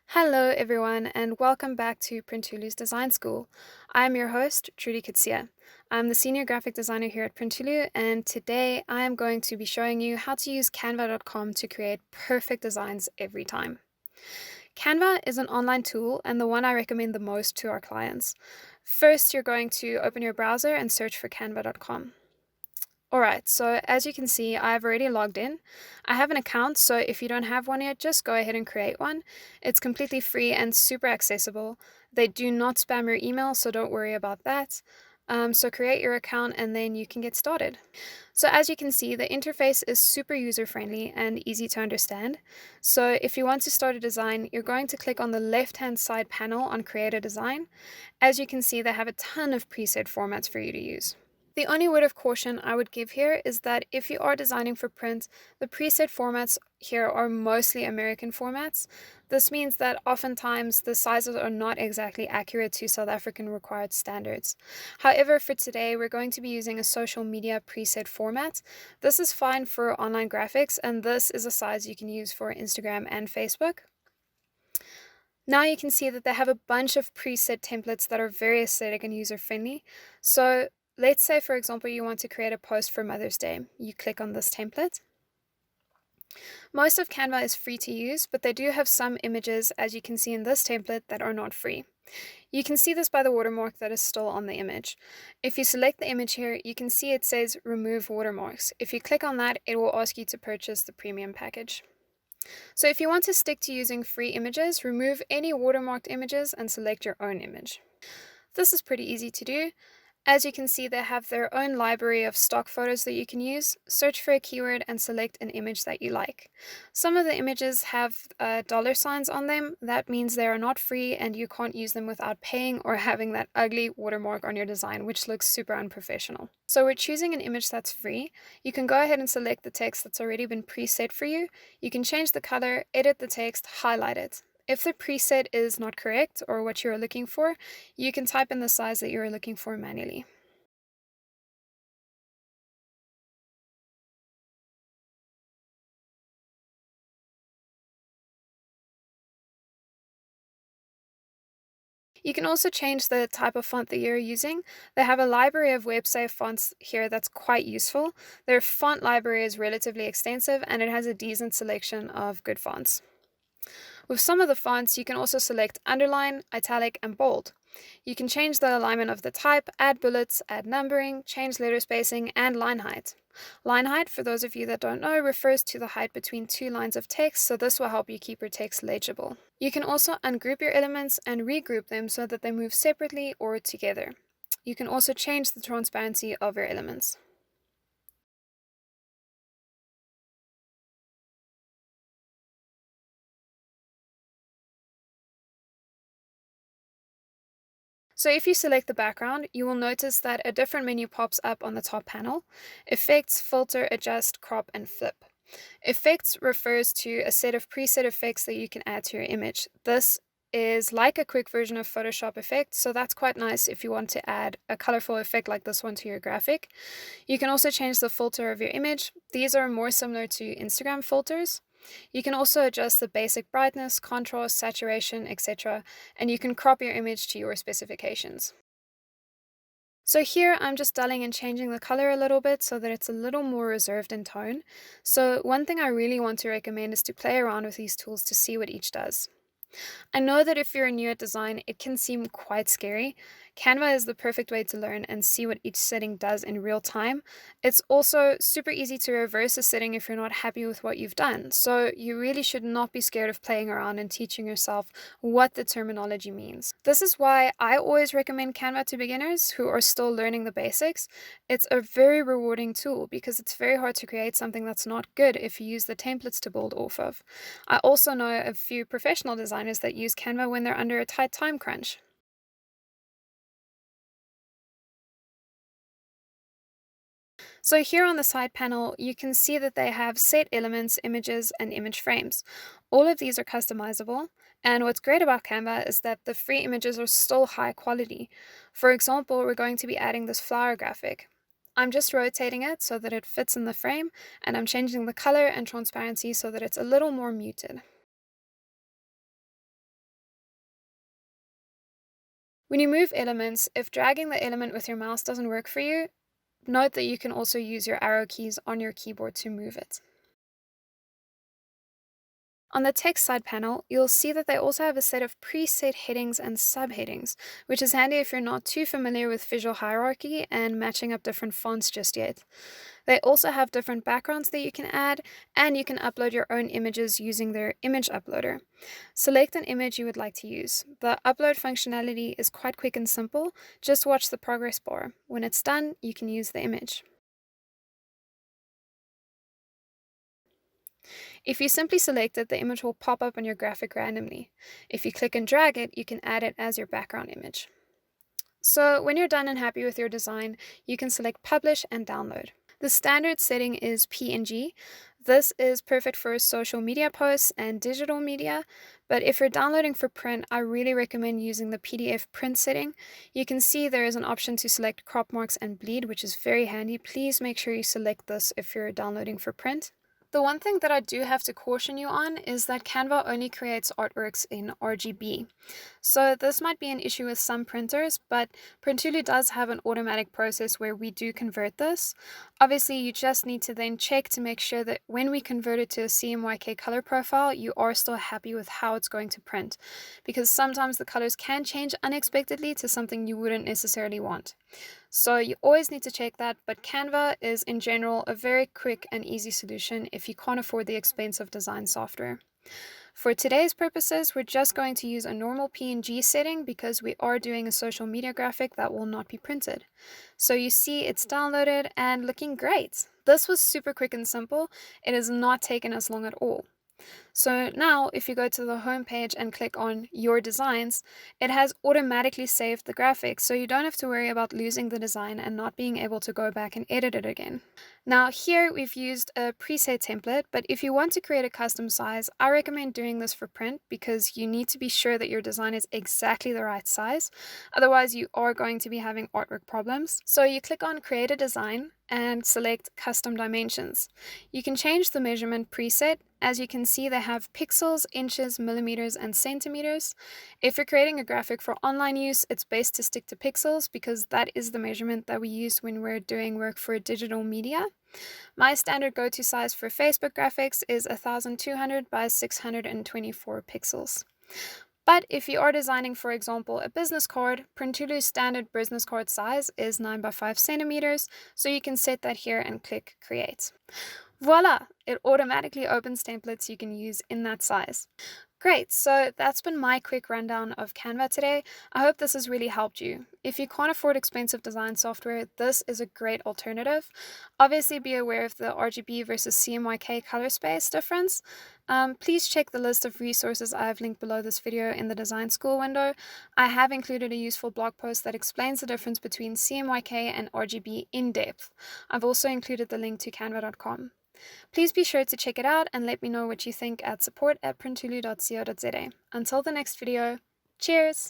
Hello, everyone, and welcome back to Printulu's Design School. I'm your host, Trudy Kitsia. I'm the Senior Graphic Designer here at Printulu, and today I am going to be showing you how to use Canva.com to create perfect designs every time. Canva is an online tool and the one I recommend the most to our clients. First, you're going to open your browser and search for Canva.com. Alright, so as you can see, I've already logged in. I have an account, so if you don't have one yet, just go ahead and create one. It's completely free and super accessible. They do not spam your email, so don't worry about that. So create your account and then you can get started. So as you can see, the interface is super user-friendly and easy to understand. So if you want to start a design, you're going to click on the left-hand side panel on Create a Design. As you can see, they have a ton of preset formats for you to use. The only word of caution I would give here is that if you are designing for print, the preset formats here are mostly American formats. This means that oftentimes the sizes are not exactly accurate to South African required standards. However, for today, we're going to be using a social media preset format. This is fine for online graphics, and this is a size you can use for Instagram and Facebook. Now you can see that they have a bunch of preset templates that are very aesthetic and user-friendly. So let's say, for example, you want to create a post for Mother's Day. You click on this template. Most of Canva is free to use, but they do have some images, as you can see in this template, that are not free. You can see this by the watermark that is still on the image. If you select the image here, you can see it says Remove Watermarks. If you click on that, it will ask you to purchase the premium package. So if you want to stick to using free images, remove any watermarked images and select your own image. This is pretty easy to do. As you can see, they have their own library of stock photos that you can use. Search for a keyword and select an image that you like. Some of the images have dollar signs on them. That means they are not free and you can't use them without paying or having that ugly watermark on your design, which looks super unprofessional. So we're choosing an image that's free. You can go ahead and select the text that's already been preset for you. You can change the color, edit the text, highlight it. If the preset is not correct or what you're looking for, you can type in the size that you're looking for manually. You can also change the type of font that you're using. They have a library of web-safe fonts here that's quite useful. Their font library is relatively extensive and it has a decent selection of good fonts. With some of the fonts, you can also select underline, italic, and bold. You can change the alignment of the type, add bullets, add numbering, change letter spacing, and line height. Line height, for those of you that don't know, refers to the height between two lines of text, so this will help you keep your text legible. You can also ungroup your elements and regroup them so that they move separately or together. You can also change the transparency of your elements. So if you select the background, you will notice that a different menu pops up on the top panel: Effects, Filter, Adjust, Crop, and Flip. Effects refers to a set of preset effects that you can add to your image. This is like a quick version of Photoshop effects, so that's quite nice if you want to add a colorful effect like this one to your graphic. You can also change the filter of your image. These are more similar to Instagram filters. You can also adjust the basic brightness, contrast, saturation, etc., and you can crop your image to your specifications. So here I'm just dulling and changing the color a little bit so that it's a little more reserved in tone. So one thing I really want to recommend is to play around with these tools to see what each does. I know that if you're new at design, it can seem quite scary. Canva is the perfect way to learn and see what each setting does in real time. It's also super easy to reverse a setting if you're not happy with what you've done. So you really should not be scared of playing around and teaching yourself what the terminology means. This is why I always recommend Canva to beginners who are still learning the basics. It's a very rewarding tool because it's very hard to create something that's not good if you use the templates to build off of. I also know a few professional designers that use Canva when they're under a tight time crunch. So here on the side panel, you can see that they have set elements, images, and image frames. All of these are customizable, and what's great about Canva is that the free images are still high quality. For example, we're going to be adding this flower graphic. I'm just rotating it so that it fits in the frame, and I'm changing the color and transparency so that it's a little more muted. When you move elements, if dragging the element with your mouse doesn't work for you, note that you can also use your arrow keys on your keyboard to move it. On the text side panel, you'll see that they also have a set of preset headings and subheadings, which is handy if you're not too familiar with visual hierarchy and matching up different fonts just yet. They also have different backgrounds that you can add, and you can upload your own images using their image uploader. Select an image you would like to use. The upload functionality is quite quick and simple. Just watch the progress bar. When it's done, you can use the image. If you simply select it, the image will pop up on your graphic randomly. If you click and drag it, you can add it as your background image. So when you're done and happy with your design, you can select Publish and Download. The standard setting is PNG. This is perfect for social media posts and digital media, but if you're downloading for print, I really recommend using the PDF print setting. You can see there is an option to select crop marks and bleed, which is very handy. Please make sure you select this if you're downloading for print. The one thing that I do have to caution you on is that Canva only creates artworks in RGB. So this might be an issue with some printers, but Printulu does have an automatic process where we do convert this. Obviously, you just need to then check to make sure that when we convert it to a CMYK color profile, you are still happy with how it's going to print, because sometimes the colors can change unexpectedly to something you wouldn't necessarily want. So you always need to check that, but Canva is in general a very quick and easy solution if you can't afford the expensive design software. For today's purposes, we're just going to use a normal PNG setting because we are doing a social media graphic that will not be printed. So you see it's downloaded and looking great. This was super quick and simple. It has not taken us long at all. So now if you go to the home page and click on Your Designs, it has automatically saved the graphic, so you don't have to worry about losing the design and not being able to go back and edit it again. Now here we've used a preset template, but if you want to create a custom size, I recommend doing this for print because you need to be sure that your design is exactly the right size. Otherwise you are going to be having artwork problems. So you click on Create a Design and select Custom Dimensions. You can change the measurement preset. As you can see, they have pixels, inches, millimeters, and centimeters. If you're creating a graphic for online use, it's best to stick to pixels because that is the measurement that we use when we're doing work for digital media. My standard go-to size for Facebook graphics is 1200 by 624 pixels. But if you are designing, for example, a business card, Printulu's standard business card size is 9 by 5 centimeters, so you can set that here and click Create. Voila! It automatically opens templates you can use in that size. Great, so that's been my quick rundown of Canva today. I hope this has really helped you. If you can't afford expensive design software, this is a great alternative. Obviously be aware of the RGB versus CMYK color space difference. Please check the list of resources I have linked below this video in the Design School window. I have included a useful blog post that explains the difference between CMYK and RGB in depth. I've also included the link to canva.com. Please be sure to check it out and let me know what you think at support@printulu.co.za. Until the next video, cheers!